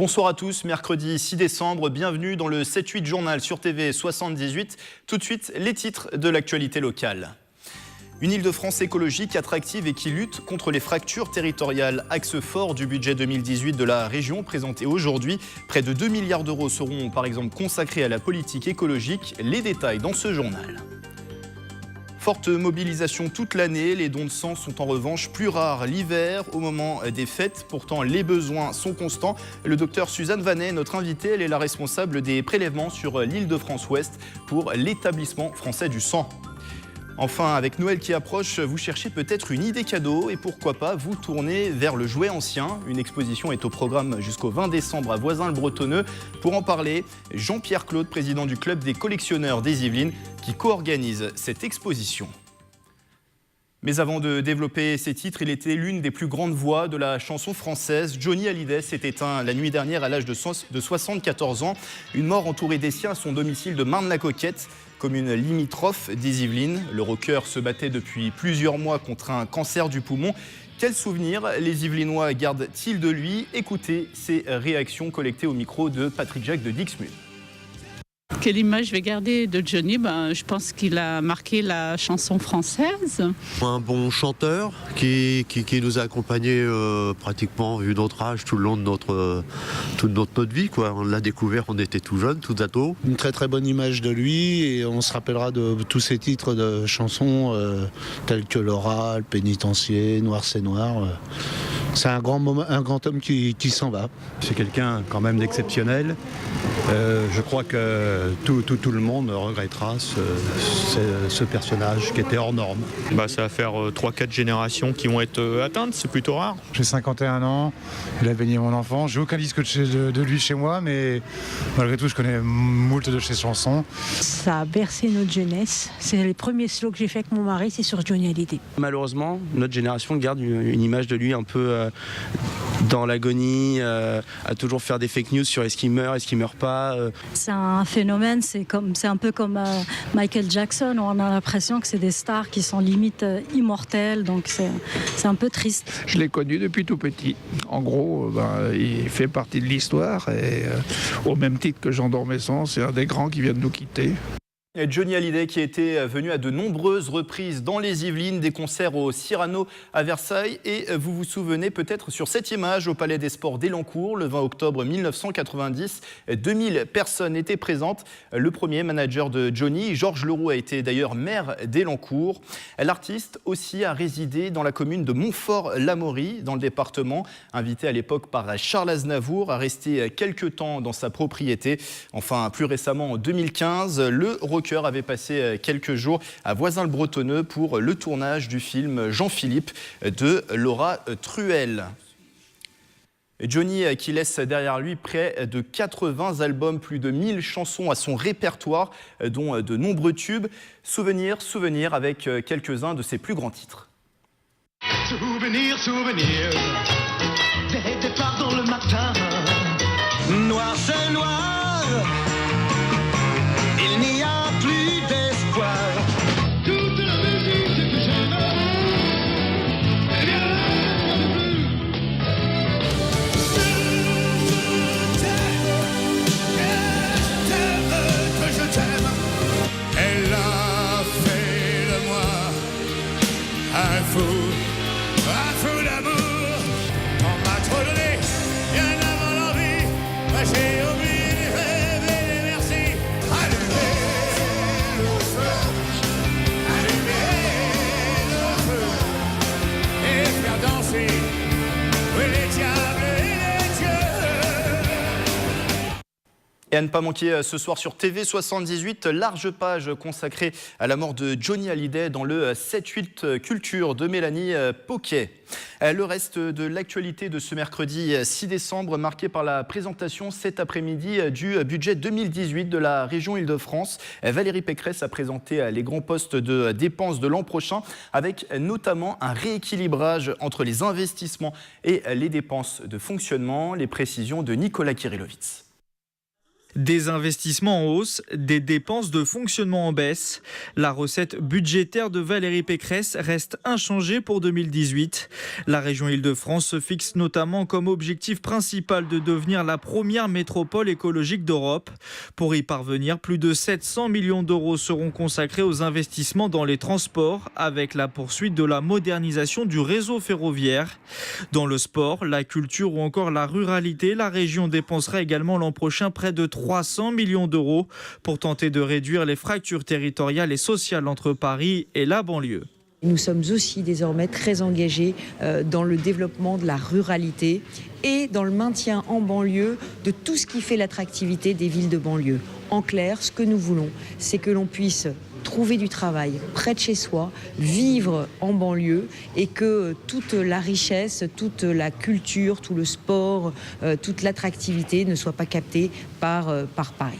Bonsoir à tous, mercredi 6 décembre, bienvenue dans le 7-8 journal sur TV 78. Tout de suite, les titres de l'actualité locale. Une Île-de-France écologique, attractive et qui lutte contre les fractures territoriales. Axe fort du budget 2018 de la région présenté aujourd'hui. Près de 2 milliards d'euros seront par exemple consacrés à la politique écologique. Les détails dans ce journal. Forte mobilisation toute l'année, les dons de sang sont en revanche plus rares l'hiver au moment des fêtes. Pourtant, les besoins sont constants. Le docteur Suzanne Vanet, notre invitée, elle est la responsable des prélèvements sur l'Île-de-France-Ouest pour l'établissement français du sang. Enfin, avec Noël qui approche, vous cherchez peut-être une idée cadeau et pourquoi pas vous tourner vers le jouet ancien. Une exposition est au programme jusqu'au 20 décembre à Voisins-le-Bretonneux. Pour en parler, Jean-Pierre Claude, président du club des collectionneurs des Yvelines, qui co-organise cette exposition. Mais avant de développer ces titres, il était l'une des plus grandes voix de la chanson française. Johnny Hallyday s'est éteint la nuit dernière à l'âge de 74 ans. Une mort entourée des siens à son domicile de Marne-la-Coquette, commune limitrophe des Yvelines. Le rocker se battait depuis plusieurs mois contre un cancer du poumon. Quels souvenirs les Yvelinois gardent-ils de lui? Écoutez ces réactions collectées au micro de Patrick Jacques de Dixmude. Quelle image je vais garder de Johnny? Je pense qu'il a marqué la chanson française. Un bon chanteur qui nous a accompagnés pratiquement, vu notre âge, tout le long de toute notre vie, quoi. On l'a découvert, on était tout jeunes, tout ados. Une très très bonne image de lui et on se rappellera de tous ses titres de chansons tels que L'Oral, Pénitencier, Noir c'est Noir. C'est un grand homme qui s'en va. C'est quelqu'un quand même d'exceptionnel. Je crois que tout le monde regrettera ce personnage qui était hors norme. Ça va faire 3-4 générations qui vont être atteintes, c'est plutôt rare. J'ai 51 ans, il a baigné mon enfant. J'ai aucun disque de lui chez moi, mais malgré tout, je connais moult de ses chansons. Ça a bercé notre jeunesse. C'est les premiers slows que j'ai fait avec mon mari, c'est sur Johnny Hallyday. Malheureusement, notre génération garde une image de lui un peu dans l'agonie, à toujours faire des fake news sur est-ce qu'il meurt pas. C'est un phénomène, c'est un peu comme Michael Jackson, où on a l'impression que c'est des stars qui sont limite immortelles, donc c'est un peu triste. Je l'ai connu depuis tout petit. En gros, il fait partie de l'histoire et au même titre que Jean d'Ormesson, c'est un des grands qui vient de nous quitter. Johnny Hallyday qui était venu à de nombreuses reprises dans les Yvelines, des concerts au Cyrano à Versailles. Et vous vous souvenez peut-être sur cette image au Palais des Sports d'Elancourt, le 20 octobre 1990. 2000 personnes étaient présentes. Le premier manager de Johnny, Georges Leroux, a été d'ailleurs maire d'Elancourt. L'artiste aussi a résidé dans la commune de Montfort-l'Amaury, dans le département. Invité à l'époque par Charles Aznavour, a resté quelques temps dans sa propriété. Enfin, plus récemment, en 2015, le rocker avait passé quelques jours à Voisins-le-Bretonneux pour le tournage du film Jean-Philippe de Laura Truel. Johnny qui laisse derrière lui près de 80 albums, plus de 1000 chansons à son répertoire, dont de nombreux tubes. Souvenir avec quelques-uns de ses plus grands titres. Souvenir, des départs dans le matin, noir c'est noir, il n'y a plus d'espoir. Toute la musique que j'aime, eh bien, je t'aime. Elle a fait de moi un fou d'amour. On m'a trop donné, bien avant l'envie, j'ai oublié les rêves et les merci. Allumez le feu, et faire danser, oui, les diables et les dieux. Et à ne pas manquer ce soir sur TV 78, large page consacrée à la mort de Johnny Hallyday dans le 7-8 Culture de Mélanie Poquet. Le reste de l'actualité de ce mercredi 6 décembre, marqué par la présentation cet après-midi du budget 2018 de la région Île-de-France. Valérie Pécresse a présenté les grands postes de dépenses de l'an prochain, avec notamment un rééquilibrage entre les investissements et les dépenses de fonctionnement. Les précisions de Nicolas Kirillovitz. Des investissements en hausse, des dépenses de fonctionnement en baisse. La recette budgétaire de Valérie Pécresse reste inchangée pour 2018. La région Île-de-France se fixe notamment comme objectif principal de devenir la première métropole écologique d'Europe. Pour y parvenir, plus de 700 millions d'euros seront consacrés aux investissements dans les transports, avec la poursuite de la modernisation du réseau ferroviaire. Dans le sport, la culture ou encore la ruralité, la région dépensera également l'an prochain près de 300 millions d'euros pour tenter de réduire les fractures territoriales et sociales entre Paris et la banlieue. Nous sommes aussi désormais très engagés dans le développement de la ruralité et dans le maintien en banlieue de tout ce qui fait l'attractivité des villes de banlieue. En clair, ce que nous voulons, c'est que l'on puisse trouver du travail près de chez soi, vivre en banlieue et que toute la richesse, toute la culture, tout le sport, toute l'attractivité ne soit pas captée par Paris.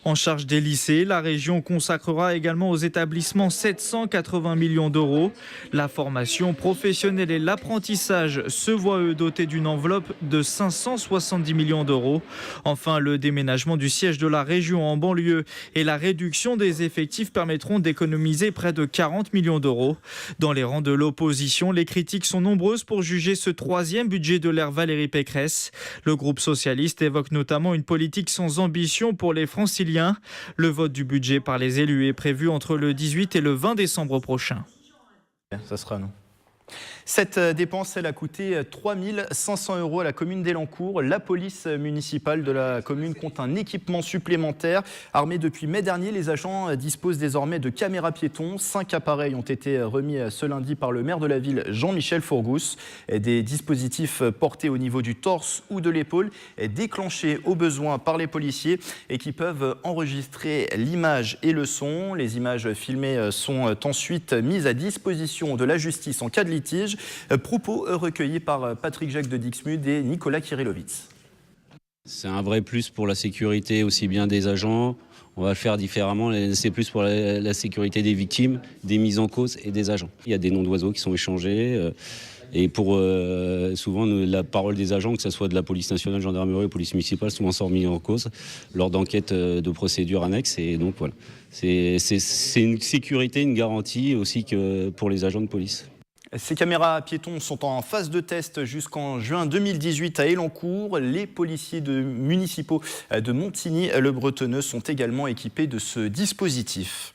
En charge des lycées, la région consacrera également aux établissements 780 millions d'euros. La formation professionnelle et l'apprentissage se voient eux dotés d'une enveloppe de 570 millions d'euros. Enfin, le déménagement du siège de la région en banlieue et la réduction des effectifs permettront d'économiser près de 40 millions d'euros. Dans les rangs de l'opposition, les critiques sont nombreuses pour juger ce troisième budget de l'ère Valérie Pécresse. Le groupe socialiste évoque notamment une politique sans ambition pour les Franciliens. Le vote du budget par les élus est prévu entre le 18 et le 20 décembre prochain. Ça sera non. Cette dépense, elle a coûté 3 500 € à la commune d'Elancourt. La police municipale de la commune compte un équipement supplémentaire. Armés depuis mai dernier, les agents disposent désormais de caméras piétons. 5 appareils ont été remis ce lundi par le maire de la ville, Jean-Michel Fourgousse. Des dispositifs portés au niveau du torse ou de l'épaule, déclenchés au besoin par les policiers et qui peuvent enregistrer l'image et le son. Les images filmées sont ensuite mises à disposition de la justice en cas de litige. Propos recueillis par Patrick Jacques de Dixmude et Nicolas Kirillovitz. C'est un vrai plus pour la sécurité aussi bien des agents. On va le faire différemment. C'est plus pour la sécurité des victimes, des mises en cause et des agents. Il y a des noms d'oiseaux qui sont échangés. Et pour souvent la parole des agents, que ce soit de la police nationale, gendarmerie ou police municipale, souvent sont remis en cause lors d'enquêtes de procédures annexes. Et donc voilà, c'est une sécurité, une garantie aussi que pour les agents de police. Ces caméras piétons sont en phase de test jusqu'en juin 2018 à Elancourt. Les policiers municipaux de Montigny-le-Bretonneux sont également équipés de ce dispositif.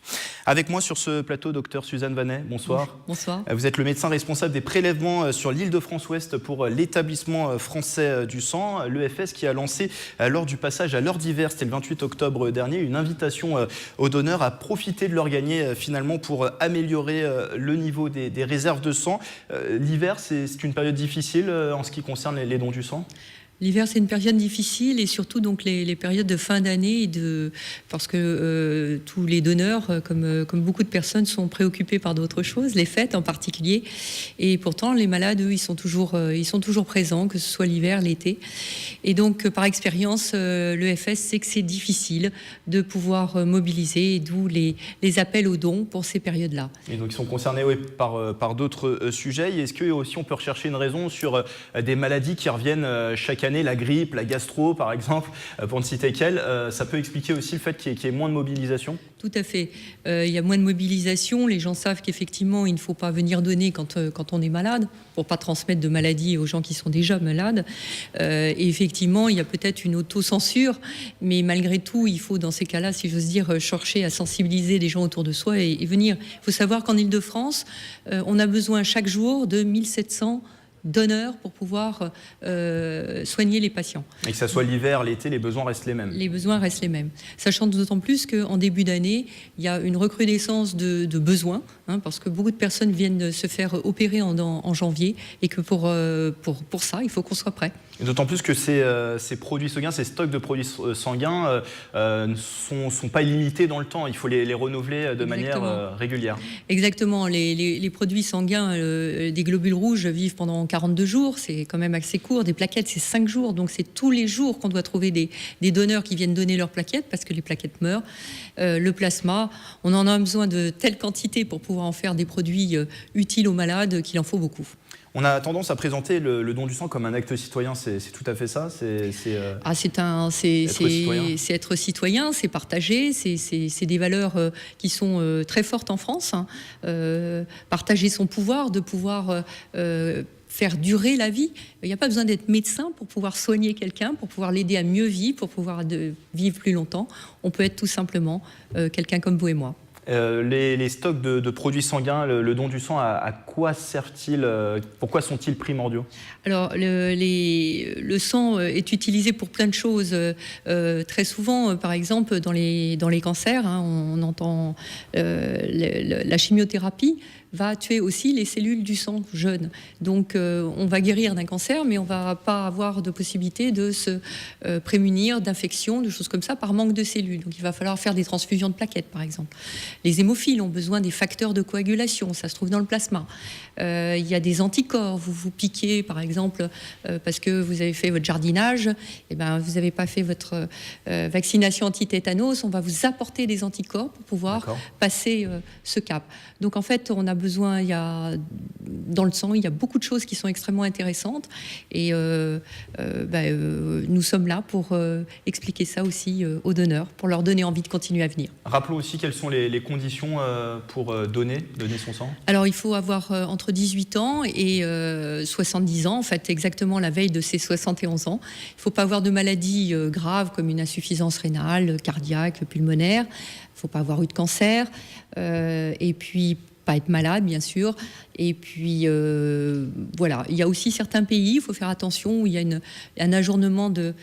Avec moi sur ce plateau, docteur Suzanne Vanet, bonsoir. Bonsoir. Vous êtes le médecin responsable des prélèvements sur l'Île-de-France-Ouest pour l'établissement français du sang, l'EFS, qui a lancé lors du passage à l'heure d'hiver, c'était le 28 octobre dernier, une invitation aux donneurs à profiter de l'heure gagnée finalement pour améliorer le niveau des réserves de sang. L'hiver, c'est une période difficile en ce qui concerne les dons du sang ? L'hiver, c'est une période difficile et surtout donc les périodes de fin d'année parce que tous les donneurs, comme beaucoup de personnes, sont préoccupés par d'autres choses, les fêtes en particulier. Et pourtant, les malades, eux, ils sont toujours présents, que ce soit l'hiver, l'été. Et donc, par expérience, l'EFS sait que c'est difficile de pouvoir mobiliser, d'où les appels aux dons pour ces périodes-là. Et donc, ils sont concernés par d'autres sujets. Et est-ce que aussi on peut rechercher une raison sur des maladies qui reviennent chaque année, la grippe, la gastro par exemple, pour ne citer qu'elle, ça peut expliquer aussi le fait qu'il y ait moins de mobilisation ? Tout à fait. Il y a moins de mobilisation. Les gens savent qu'effectivement, il ne faut pas venir donner quand on est malade, pour ne pas transmettre de maladies aux gens qui sont déjà malades. Et effectivement, il y a peut-être une autocensure, mais malgré tout, il faut dans ces cas-là, si j'ose dire, chercher à sensibiliser les gens autour de soi et venir. Il faut savoir qu'en Île-de-France, on a besoin chaque jour de 1700 donneurs pour pouvoir soigner les patients. Et que ça soit l'hiver, l'été, les besoins restent les mêmes. Les besoins restent les mêmes. Sachant d'autant plus qu'en début d'année, il y a une recrudescence de besoins, parce que beaucoup de personnes viennent de se faire opérer en janvier et que pour ça, il faut qu'on soit prêt. D'autant plus que ces produits sanguins, ces stocks de produits sanguins ne sont pas illimités dans le temps. Il faut les renouveler de manière régulière. Exactement. Les produits sanguins des globules rouges vivent pendant 42 jours. C'est quand même assez court. Des plaquettes, c'est 5 jours. Donc, c'est tous les jours qu'on doit trouver des donneurs qui viennent donner leurs plaquettes parce que les plaquettes meurent. Le plasma, on en a besoin de telle quantité pour pouvoir en faire des produits utiles aux malades qu'il en faut beaucoup. On a tendance à présenter le don du sang comme un acte citoyen, c'est tout à fait ça. C'est être citoyen, c'est partager, c'est des valeurs qui sont très fortes en France. Partager son pouvoir, de pouvoir faire durer la vie. Il n'y a pas besoin d'être médecin pour pouvoir soigner quelqu'un, pour pouvoir l'aider à mieux vivre, pour pouvoir vivre plus longtemps. On peut être tout simplement quelqu'un comme vous et moi. Les stocks de produits sanguins, le don du sang, à quoi servent-ils? Pourquoi sont-ils primordiaux? Alors, le sang est utilisé pour plein de choses. Très souvent, par exemple, dans les cancers, on entend la chimiothérapie va tuer aussi les cellules du sang jeune. Donc, on va guérir d'un cancer, mais on ne va pas avoir de possibilité de se prémunir d'infections, de choses comme ça, par manque de cellules. Donc, il va falloir faire des transfusions de plaquettes, par exemple. Les hémophiles ont besoin des facteurs de coagulation, ça se trouve dans le plasma. Il y a des anticorps. Vous vous piquez, par exemple, parce que vous avez fait votre jardinage, et ben, vous n'avez pas fait votre vaccination anti-tétanos, on va vous apporter des anticorps pour pouvoir passer ce cap. Donc, en fait, on a besoin, dans le sang, il y a beaucoup de choses qui sont extrêmement intéressantes et nous sommes là pour expliquer ça aussi aux donneurs, pour leur donner envie de continuer à venir. Rappelons aussi quelles sont les conditions pour donner son sang. Alors il faut avoir entre 18 ans et 70 ans, en fait exactement la veille de ses 71 ans. Il ne faut pas avoir de maladies graves comme une insuffisance rénale, cardiaque, pulmonaire. Il ne faut pas avoir eu de cancer et puis pas être malade, bien sûr. Et puis, voilà. Il y a aussi certains pays, il faut faire attention, où il y a un ajournement de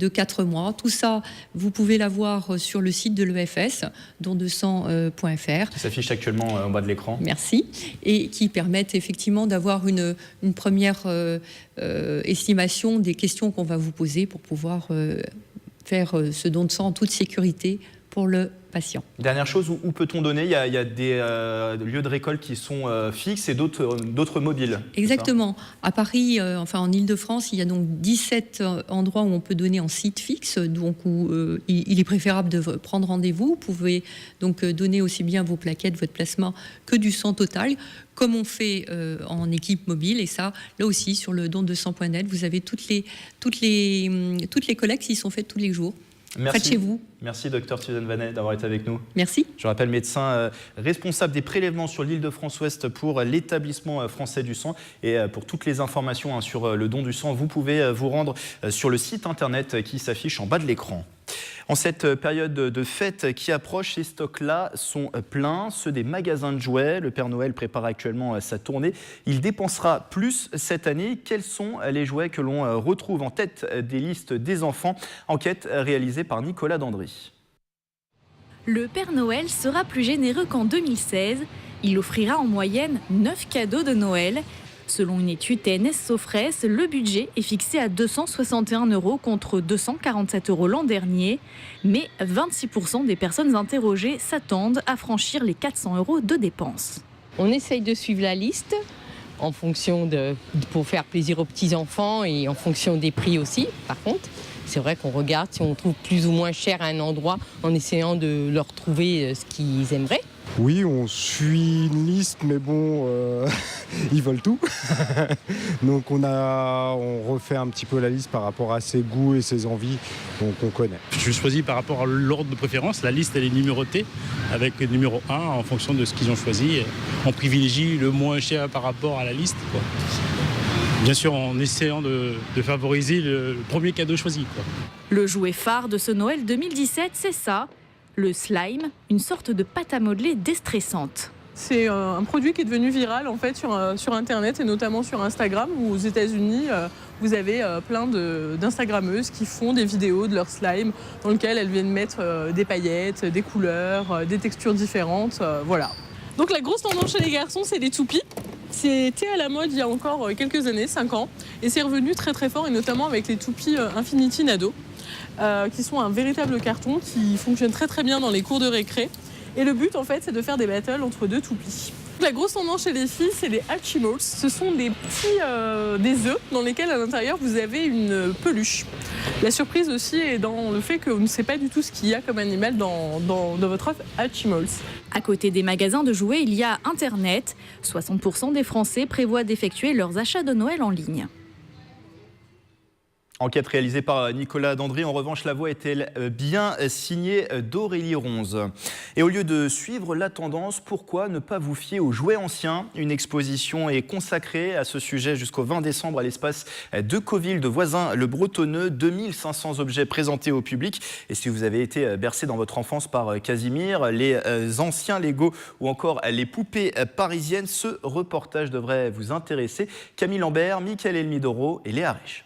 4 mois. Tout ça, vous pouvez l'avoir sur le site de l'EFS, don2sang.fr. Qui s'affiche actuellement en bas de l'écran. Merci. Et qui permettent effectivement d'avoir une première estimation des questions qu'on va vous poser pour pouvoir faire ce don de sang en toute sécurité pour le patient. Dernière chose, où peut-on donner? Il y a des lieux de récolte qui sont fixes et d'autres mobiles. Exactement. À Paris, en Ile-de-France, il y a donc 17 endroits où on peut donner en site fixe, donc où il est préférable de prendre rendez-vous. Vous pouvez donc donner aussi bien vos plaquettes, votre plasma, que du sang total, comme on fait en équipe mobile. Et ça, là aussi, sur le don2sang.net, vous avez toutes les collectes qui sont faites tous les jours. Près de chez vous. Merci, Dr Suzanne Vanet, d'avoir été avec nous. Merci. Je rappelle, médecin responsable des prélèvements sur l'Île-de-France-Ouest pour l'établissement français du sang. Et pour toutes les informations sur le don du sang, vous pouvez vous rendre sur le site internet qui s'affiche en bas de l'écran. En cette période de fête qui approche, ces stocks-là sont pleins, ceux des magasins de jouets. Le Père Noël prépare actuellement sa tournée. Il dépensera plus cette année. Quels sont les jouets que l'on retrouve en tête des listes des enfants? Enquête réalisée par Nicolas Dandry. Le Père Noël sera plus généreux qu'en 2016. Il offrira en moyenne 9 cadeaux de Noël. Selon une étude TNS Sofres, le budget est fixé à 261 € contre 247 € l'an dernier. Mais 26% des personnes interrogées s'attendent à franchir les 400 € de dépenses. On essaye de suivre la liste en fonction pour faire plaisir aux petits-enfants et en fonction des prix aussi, par contre. C'est vrai qu'on regarde si on trouve plus ou moins cher à un endroit en essayant de leur trouver ce qu'ils aimeraient. Oui, on suit une liste, mais bon, ils veulent tout. Donc on refait un petit peu la liste par rapport à ses goûts et ses envies qu'on connaît. Je choisis par rapport à l'ordre de préférence. La liste, elle est numérotée avec le numéro 1 en fonction de ce qu'ils ont choisi. On privilégie le moins cher par rapport à la liste, quoi. Bien sûr, en essayant de favoriser le premier cadeau choisi, quoi. Le jouet phare de ce Noël 2017, c'est ça. Le slime, une sorte de pâte à modeler déstressante. C'est un produit qui est devenu viral en fait sur Internet et notamment sur Instagram où aux États-Unis vous avez plein d'Instagrammeuses qui font des vidéos de leur slime dans lesquelles elles viennent mettre des paillettes, des couleurs, des textures différentes, voilà. Donc la grosse tendance chez les garçons, c'est les toupies. C'était à la mode il y a encore quelques années, 5 ans, et c'est revenu très très fort et notamment avec les toupies Infinity Nado. Qui sont un véritable carton qui fonctionne très très bien dans les cours de récré. Et le but en fait c'est de faire des battles entre deux toupies. La grosse tendance chez les filles, c'est les Hatchimals. Ce sont des petits des œufs dans lesquels à l'intérieur vous avez une peluche. La surprise aussi est dans le fait qu'on ne sait pas du tout ce qu'il y a comme animal dans votre œuf Hatchimals. À côté des magasins de jouets, il y a Internet. 60% des Français prévoient d'effectuer leurs achats de Noël en ligne. Enquête réalisée par Nicolas Dandry. En revanche, la voix est-elle bien signée d'Aurélie Ronze. Et au lieu de suivre la tendance, pourquoi ne pas vous fier aux jouets anciens? Une exposition est consacrée à ce sujet jusqu'au 20 décembre à l'espace de Coville de Voisins-le-Bretonneux. 2500 objets présentés au public. Et si vous avez été bercé dans votre enfance par Casimir, les anciens Lego ou encore les poupées parisiennes, ce reportage devrait vous intéresser. Camille Lambert, Mickaël Elmidoro et Léa Rech.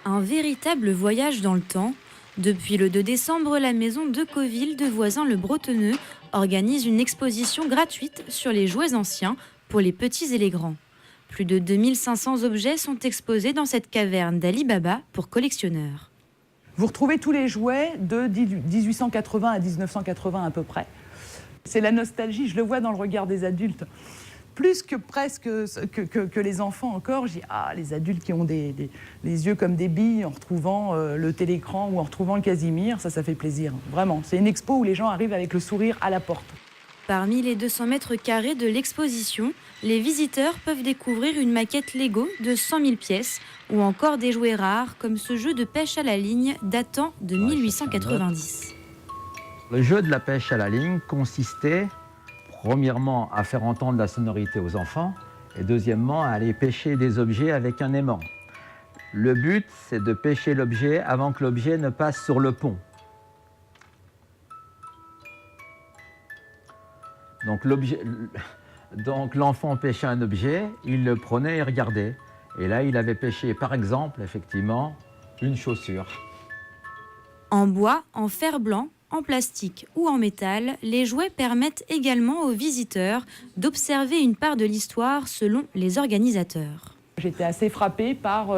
Un véritable voyage dans le temps. Depuis le 2 décembre, la maison de Coville de Voisins-le-Bretonneux organise une exposition gratuite sur les jouets anciens pour les petits et les grands. Plus de 2500 objets sont exposés dans cette caverne d'Ali Baba pour collectionneurs. Vous retrouvez tous les jouets de 1880 à 1980 à peu près. C'est la nostalgie, je le vois dans le regard des adultes. Plus que presque que les enfants encore, je dis les adultes qui ont les yeux comme des billes en retrouvant le télécran ou en retrouvant le Casimir, ça fait plaisir, vraiment. C'est une expo où les gens arrivent avec le sourire à la porte. Parmi les 200 mètres carrés de l'exposition, les visiteurs peuvent découvrir une maquette Lego de 100 000 pièces ou encore des jouets rares comme ce jeu de pêche à la ligne datant de 1890. Le jeu de la pêche à la ligne consistait premièrement, à faire entendre la sonorité aux enfants et deuxièmement, à aller pêcher des objets avec un aimant. Le but, c'est de pêcher l'objet avant que l'objet ne passe sur le pont. Donc l'enfant pêchait un objet, il le prenait et regardait. Et là, il avait pêché, par exemple, effectivement, une chaussure. En bois, en fer blanc, en plastique ou en métal, les jouets permettent également aux visiteurs d'observer une part de l'histoire selon les organisateurs. J'étais assez frappée par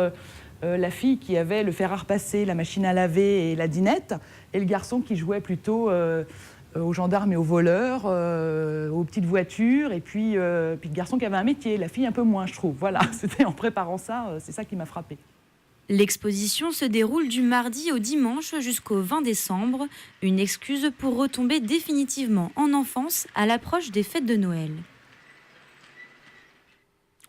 la fille qui avait le fer à repasser, la machine à laver et la dinette, et le garçon qui jouait plutôt aux gendarmes et aux voleurs, aux petites voitures, et puis le garçon qui avait un métier, la fille un peu moins, je trouve. Voilà, c'était en préparant ça, c'est ça qui m'a frappée. L'exposition se déroule du mardi au dimanche jusqu'au 20 décembre, une excuse pour retomber définitivement en enfance à l'approche des fêtes de Noël.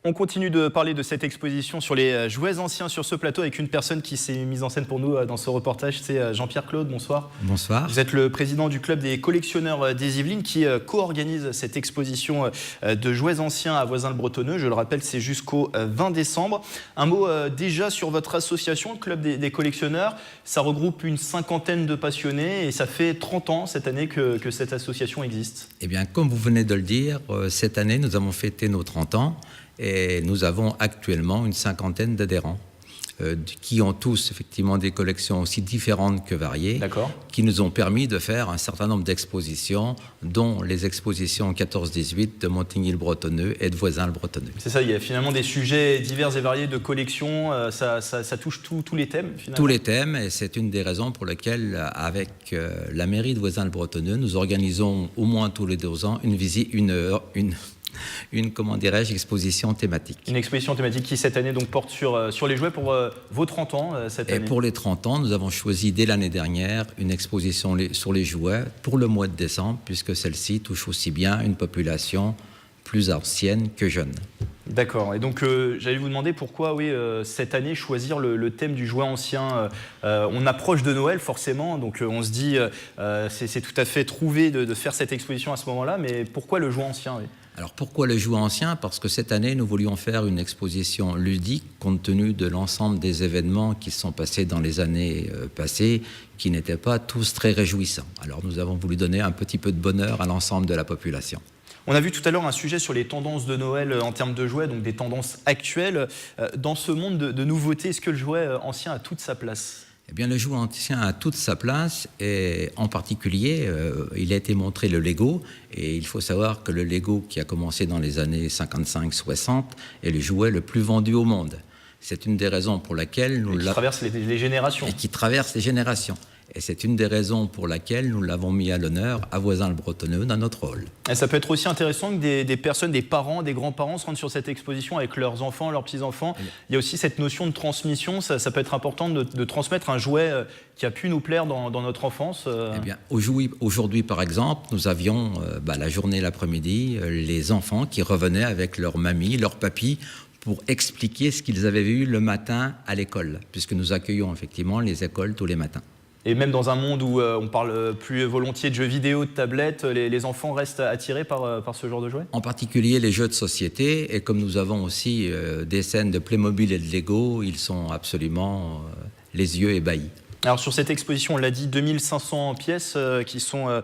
On continue de parler de cette exposition sur les jouets anciens sur ce plateau avec une personne qui s'est mise en scène pour nous dans ce reportage, c'est Jean-Pierre Claude, bonsoir. Bonsoir. Vous êtes le président du club des collectionneurs des Yvelines qui co-organise cette exposition de jouets anciens à Voisins-le-Bretonneux. Je le rappelle, c'est jusqu'au 20 décembre. Un mot déjà sur votre association, le club des collectionneurs. Ça regroupe une 50aine de passionnés et ça fait 30 ans cette année que cette association existe. Eh bien, comme vous venez de le dire, cette année, nous avons fêté nos 30 ans. Et nous avons actuellement une 50aine d'adhérents qui ont tous effectivement des collections aussi différentes que variées, qui nous ont permis de faire un certain nombre d'expositions, dont les expositions 14-18 de Montigny-le-Bretonneux et de Voisins-le-Bretonneux. C'est ça, il y a finalement des sujets divers et variés de collection, ça touche tous les thèmes finalement. Tous les thèmes, et c'est une des raisons pour lesquelles, avec la mairie de Voisins-le-Bretonneux, nous organisons au moins tous les 2 ans une exposition thématique. Une exposition thématique qui, cette année, donc, porte sur les jouets pour vos 30 ans, cette année. Et pour les 30 ans, nous avons choisi, dès l'année dernière, une exposition sur les jouets pour le mois de décembre, puisque celle-ci touche aussi bien une population plus ancienne que jeune. D'accord. Et donc, j'allais vous demander pourquoi, cette année, choisir le thème du jouet ancien. On approche de Noël, forcément, donc on se dit, c'est tout à fait trouvé de faire cette exposition à ce moment-là, mais pourquoi le jouet ancien Alors pourquoi le jouet ancien? Parce que cette année, nous voulions faire une exposition ludique compte tenu de l'ensemble des événements qui se sont passés dans les années passées, qui n'étaient pas tous très réjouissants. Alors nous avons voulu donner un petit peu de bonheur à l'ensemble de la population. On a vu tout à l'heure un sujet sur les tendances de Noël en termes de jouets, donc des tendances actuelles. Dans ce monde de nouveautés, est-ce que le jouet ancien a toute sa place ? Eh bien, le jouet ancien a toute sa place et en particulier, il a été montré le Lego et il faut savoir que le Lego qui a commencé dans les années 55-60 est le jouet le plus vendu au monde. C'est une des raisons pour laquelle nous... Qui traverse les générations. Et qui traverse les générations. Et c'est une des raisons pour laquelle nous l'avons mis à l'honneur à Voisins-le-Bretonneux dans notre hall. Et ça peut être aussi intéressant que des personnes, des parents, des grands-parents se rendent sur cette exposition avec leurs enfants, leurs petits-enfants. Il y a aussi cette notion de transmission. Ça peut être important de transmettre un jouet qui a pu nous plaire dans notre enfance. Eh bien, aujourd'hui, par exemple, nous avions la journée, l'après-midi, les enfants qui revenaient avec leur mamie, leur papy, pour expliquer ce qu'ils avaient vu le matin à l'école, puisque nous accueillons effectivement les écoles tous les matins. Et même dans un monde où on parle plus volontiers de jeux vidéo, de tablettes, les enfants restent attirés par ce genre de jouets ? En particulier les jeux de société, et comme nous avons aussi des scènes de Playmobil et de Lego, ils sont absolument les yeux ébahis. Alors sur cette exposition, on l'a dit, 2500 pièces qui sont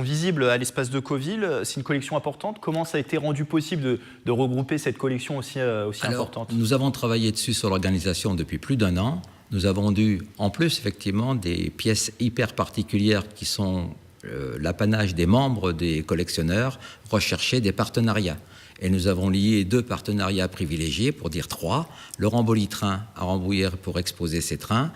visibles à l'espace de Cauville. C'est une collection importante. Comment ça a été rendu possible de regrouper cette collection aussi importante ? Nous avons travaillé dessus sur l'organisation depuis plus d'1 an. Nous avons dû, en plus, effectivement, des pièces hyper particulières qui sont l'apanage des membres des collectionneurs, rechercher des partenariats. Et nous avons lié 2 partenariats privilégiés, pour dire 3. Le Ramboli-Train à Rambouillet pour exposer ses trains,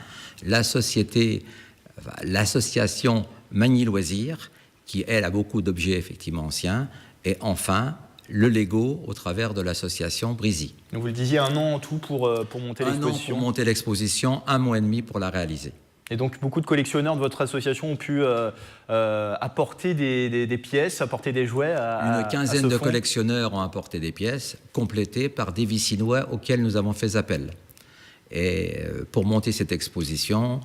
l'association Magny-Loisirs, qui, elle, a beaucoup d'objets effectivement anciens, et enfin, le Lego au travers de l'association Brisy. Donc vous le disiez, 1 an en tout pour monter l'exposition. 1 an pour monter l'exposition, 1 mois et demi pour la réaliser. Et donc beaucoup de collectionneurs de votre association ont pu apporter des pièces, apporter des jouets Une quinzaine de collectionneurs ont apporté des pièces complétées par des Vicinois auxquels nous avons fait appel. Et pour monter cette exposition,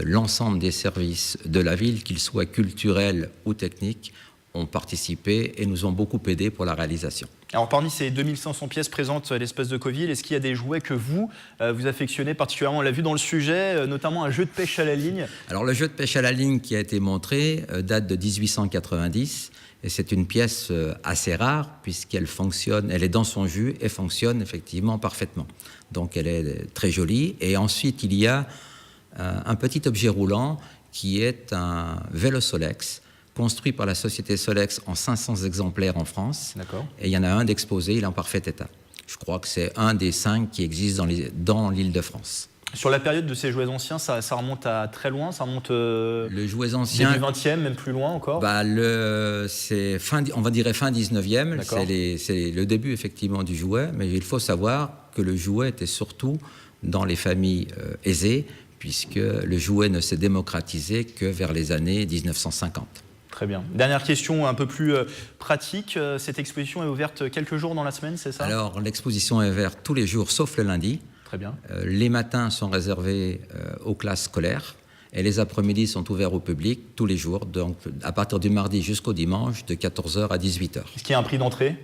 l'ensemble des services de la ville, qu'ils soient culturels ou techniques, ont participé et nous ont beaucoup aidés pour la réalisation. Alors parmi ces 2500 pièces présentes à l'espace de Cauville, est-ce qu'il y a des jouets que vous affectionnez particulièrement ? On l'a vu dans le sujet, notamment un jeu de pêche à la ligne. Alors le jeu de pêche à la ligne qui a été montré date de 1890 et c'est une pièce assez rare puisqu'elle fonctionne, elle est dans son jus et fonctionne effectivement parfaitement. Donc elle est très jolie. Et ensuite il y a un petit objet roulant qui est un vélo Solex, construit par la société Solex en 500 exemplaires en France. D'accord. Et il y en a un d'exposé, il est en parfait état. Je crois que c'est un des 5 qui existent dans l'Île-de-France. Sur la période de ces jouets anciens, ça remonte à très loin, ça remonte le jouets ancien, début 20e, même plus loin encore. C'est on va dire fin 19e, c'est le début effectivement du jouet, mais il faut savoir que le jouet était surtout dans les familles aisées, puisque le jouet ne s'est démocratisé que vers les années 1950. Très bien. Dernière question un peu plus pratique. Cette exposition est ouverte quelques jours dans la semaine, c'est ça ? Alors, l'exposition est ouverte tous les jours, sauf le lundi. Très bien. Les matins sont réservés aux classes scolaires et les après-midi sont ouverts au public tous les jours, donc à partir du mardi jusqu'au dimanche, de 14h à 18h. Est-ce qu'il y a un prix d'entrée ?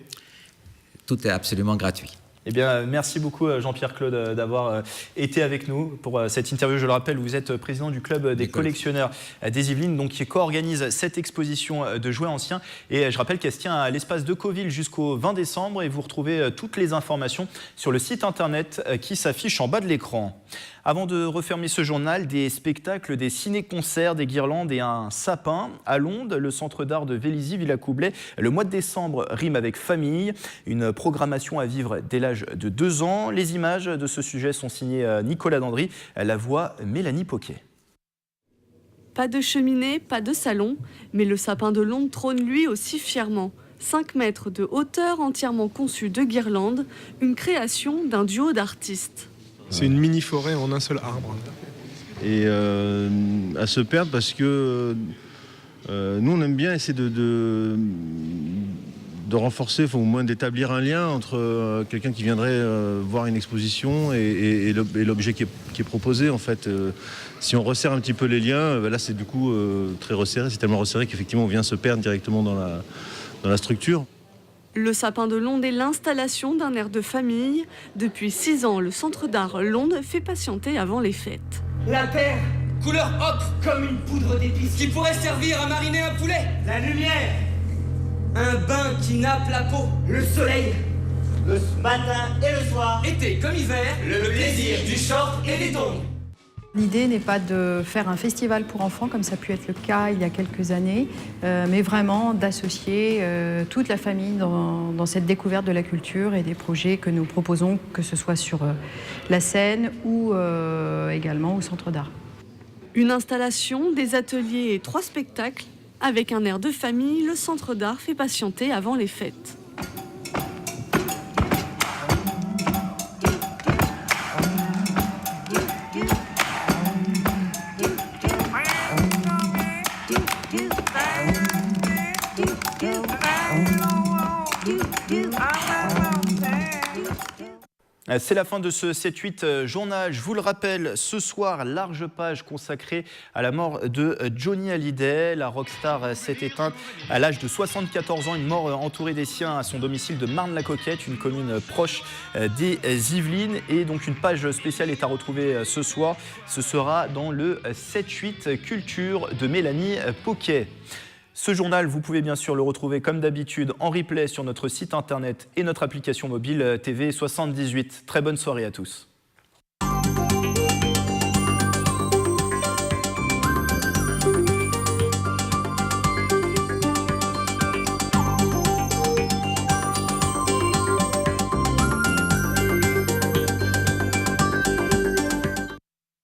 Tout est absolument gratuit. Eh bien, merci beaucoup Jean-Pierre Claude d'avoir été avec nous pour cette interview. Je le rappelle, vous êtes président du club des collectionneurs des Yvelines, donc qui co-organise cette exposition de jouets anciens. Et je rappelle qu'elle se tient à l'espace de Cauville jusqu'au 20 décembre et vous retrouvez toutes les informations sur le site internet qui s'affiche en bas de l'écran. Avant de refermer ce journal, des spectacles, des ciné-concerts, des guirlandes et un sapin. À Londe, le centre d'art de Vélizy-Villacoublay, le mois de décembre rime avec famille. Une programmation à vivre dès l'âge de 2 ans. Les images de ce sujet sont signées Nicolas Dandry, la voix Mélanie Poquet. Pas de cheminée, pas de salon, mais le sapin de Londe trône lui aussi fièrement. 5 mètres de hauteur, entièrement conçu de guirlandes, une création d'un duo d'artistes. C'est une mini-forêt en un seul arbre. Et à se perdre parce que nous, on aime bien essayer de renforcer, au moins d'établir un lien entre quelqu'un qui viendrait voir une exposition et l'objet qui est proposé. En fait, si on resserre un petit peu les liens, là c'est du coup très resserré. C'est tellement resserré qu'effectivement on vient se perdre directement dans la structure. Le sapin de Londe est l'installation d'un air de famille. Depuis 6 ans, le centre d'art Londe fait patienter avant les fêtes. La terre, couleur ocre, comme une poudre d'épices, qui pourrait servir à mariner un poulet. La lumière, un bain qui nappe la peau. Le soleil, le matin et le soir. Été comme hiver, le plaisir du short et des tongs. L'idée n'est pas de faire un festival pour enfants, comme ça a pu être le cas il y a quelques années, mais vraiment d'associer toute la famille dans cette découverte de la culture et des projets que nous proposons, que ce soit sur la scène ou également au centre d'art. Une installation, des ateliers et 3 spectacles. Avec un air de famille, le centre d'art fait patienter avant les fêtes. C'est la fin de ce 7-8 journal. Je vous le rappelle, ce soir, large page consacrée à la mort de Johnny Hallyday. La rockstar s'est éteinte à l'âge de 74 ans. Une mort entourée des siens à son domicile de Marne-la-Coquette, une commune proche des Yvelines. Et donc une page spéciale est à retrouver ce soir. Ce sera dans le 7-8 Culture de Mélanie Poquet. Ce journal, vous pouvez bien sûr le retrouver comme d'habitude en replay sur notre site internet et notre application mobile TV78. Très bonne soirée à tous.